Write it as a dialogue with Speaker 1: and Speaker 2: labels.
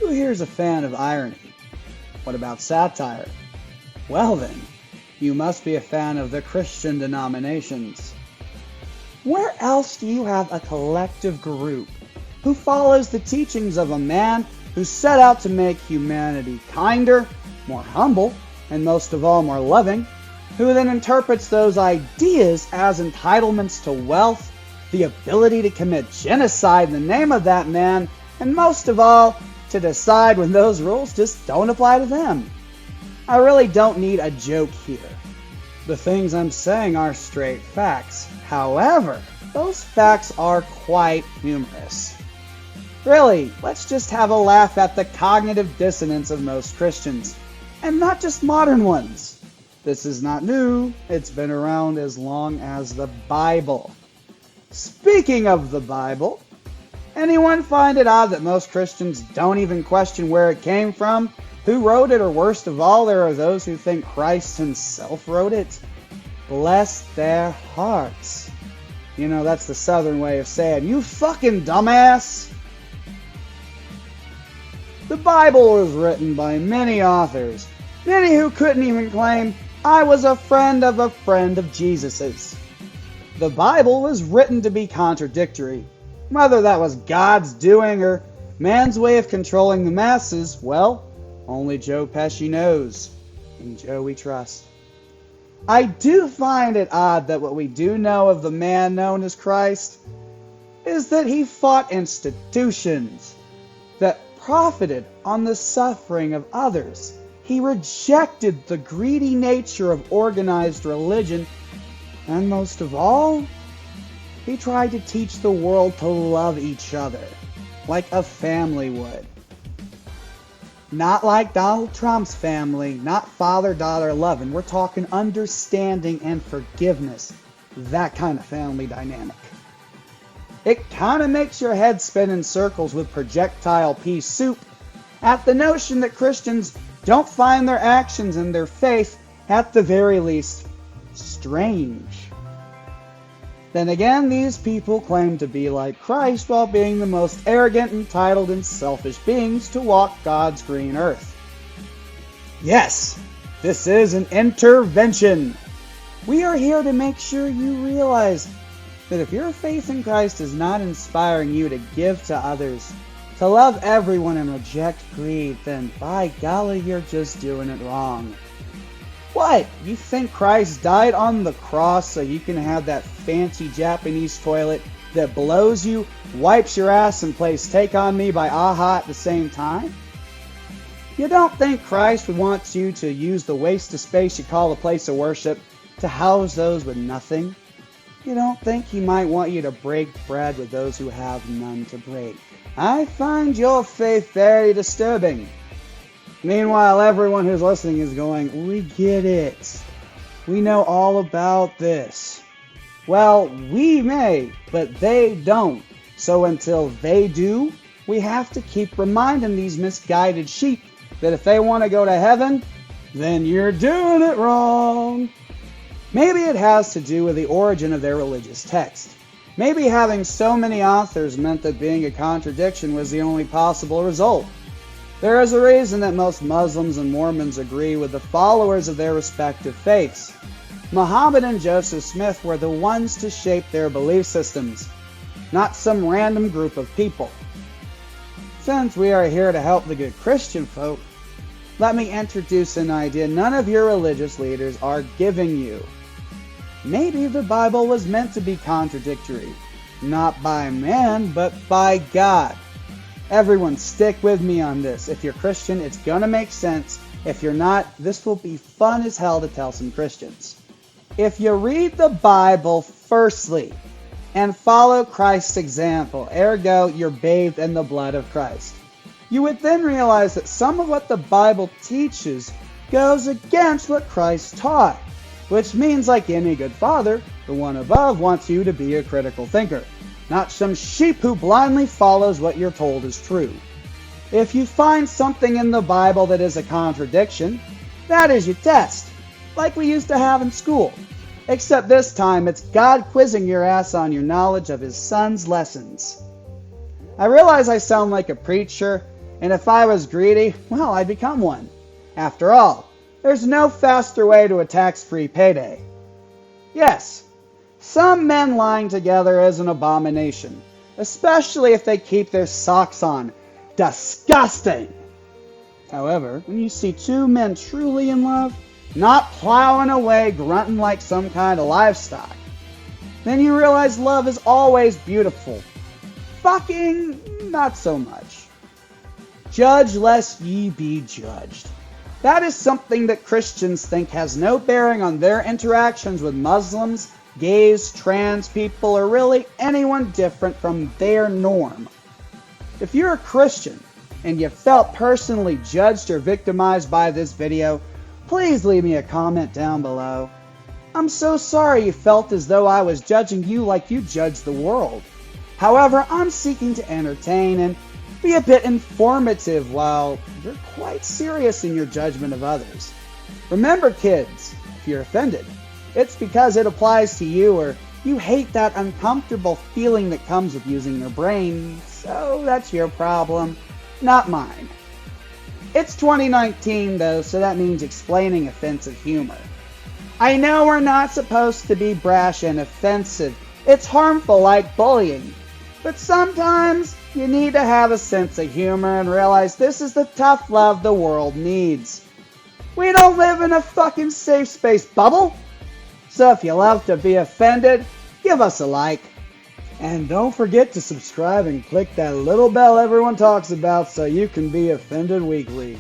Speaker 1: Who here is a fan of irony? What about satire? Well then, you must be a fan of the Christian denominations. Where else do you have a collective group who follows the teachings of a man who set out to make humanity kinder, more humble, and most of all more loving, who then interprets those ideas as entitlements to wealth, the ability to commit genocide in the name of that man, and most of all, to decide when those rules just don't apply to them? I really don't need a joke here. The things I'm saying are straight facts. However, those facts are quite humorous. Really, let's just have a laugh at the cognitive dissonance of most Christians, and not just modern ones. This is not new. It's been around as long as the Bible. Speaking of the Bible, anyone find it odd that most Christians don't even question where it came from, who wrote it, or worst of all, there are those who think Christ himself wrote it? Bless their hearts. You know, that's the Southern way of saying, you fucking dumbass. The Bible was written by many authors, many who couldn't even claim, I was a friend of Jesus's. The Bible was written to be contradictory. Whether that was God's doing or man's way of controlling the masses, well, only Joe Pesci knows, and Joe we trust. I do find it odd that what we do know of the man known as Christ is that he fought institutions that profited on the suffering of others. He rejected the greedy nature of organized religion, and most of all, he tried to teach the world to love each other like a family would. Not like Donald Trump's family, not father-daughter loving. We're talking understanding and forgiveness. That kind of family dynamic. It kind of makes your head spin in circles with projectile pea soup at the notion that Christians don't find their actions and their faith, at the very least, strange. Then again, these people claim to be like Christ while being the most arrogant, entitled, and selfish beings to walk God's green earth. Yes, this is an intervention. We are here to make sure you realize that if your faith in Christ is not inspiring you to give to others, to love everyone and reject greed, then by golly, you're just doing it wrong. What? You think Christ died on the cross so you can have that fancy Japanese toilet that blows you, wipes your ass, and plays Take On Me by a-ha at the same time? You don't think Christ would want you to use the waste of space you call a place of worship to house those with nothing? You don't think he might want you to break bread with those who have none to break? I find your faith very disturbing. Meanwhile, everyone who's listening is going, we get it. We know all about this. Well, we may, but they don't. So until they do, we have to keep reminding these misguided sheep that if they want to go to heaven, then you're doing it wrong. Maybe it has to do with the origin of their religious text. Maybe having so many authors meant that being a contradiction was the only possible result. There is a reason that most Muslims and Mormons agree with the followers of their respective faiths. Muhammad and Joseph Smith were the ones to shape their belief systems, not some random group of people. Since we are here to help the good Christian folk, let me introduce an idea none of your religious leaders are giving you. Maybe the Bible was meant to be contradictory, not by man, but by God. Everyone, stick with me on this. If you're Christian, it's gonna make sense. If you're not, this will be fun as hell to tell some Christians. If you read the Bible firstly and follow Christ's example, ergo, you're bathed in the blood of Christ, you would then realize that some of what the Bible teaches goes against what Christ taught, which means, like any good father, the one above wants you to be a critical thinker, not some sheep who blindly follows what you're told is true. If you find something in the Bible that is a contradiction, that is your test, like we used to have in school. Except this time, it's God quizzing your ass on your knowledge of His Son's lessons. I realize I sound like a preacher, And if I was greedy, well, I'd become one. After all, there's no faster way to a tax-free payday. Yes, some men lying together is an abomination, especially if they keep their socks on. Disgusting! However, when you see two men truly in love, not plowing away grunting like some kind of livestock, then you realize love is always beautiful. Fucking not so much. Judge lest ye be judged. That is something that Christians think has no bearing on their interactions with Muslims, gays, trans people, or really anyone different from their norm. If you're a Christian and you felt personally judged or victimized by this video, please leave me a comment down below. I'm so sorry you felt as though I was judging you like you judge the world. However, I'm seeking to entertain and be a bit informative while you're quite serious in your judgment of others. Remember, kids, if you're offended, it's because it applies to you or you hate that uncomfortable feeling that comes with using your brain, so that's your problem, not mine. It's 2019 though, so that means explaining offensive humor. I know we're not supposed to be brash and offensive. It's harmful like bullying. But sometimes you need to have a sense of humor and realize this is the tough love the world needs. We don't live in a fucking safe space bubble. So if you love to be offended, give us a like. And don't forget to subscribe and click that little bell everyone talks about so you can be offended weekly.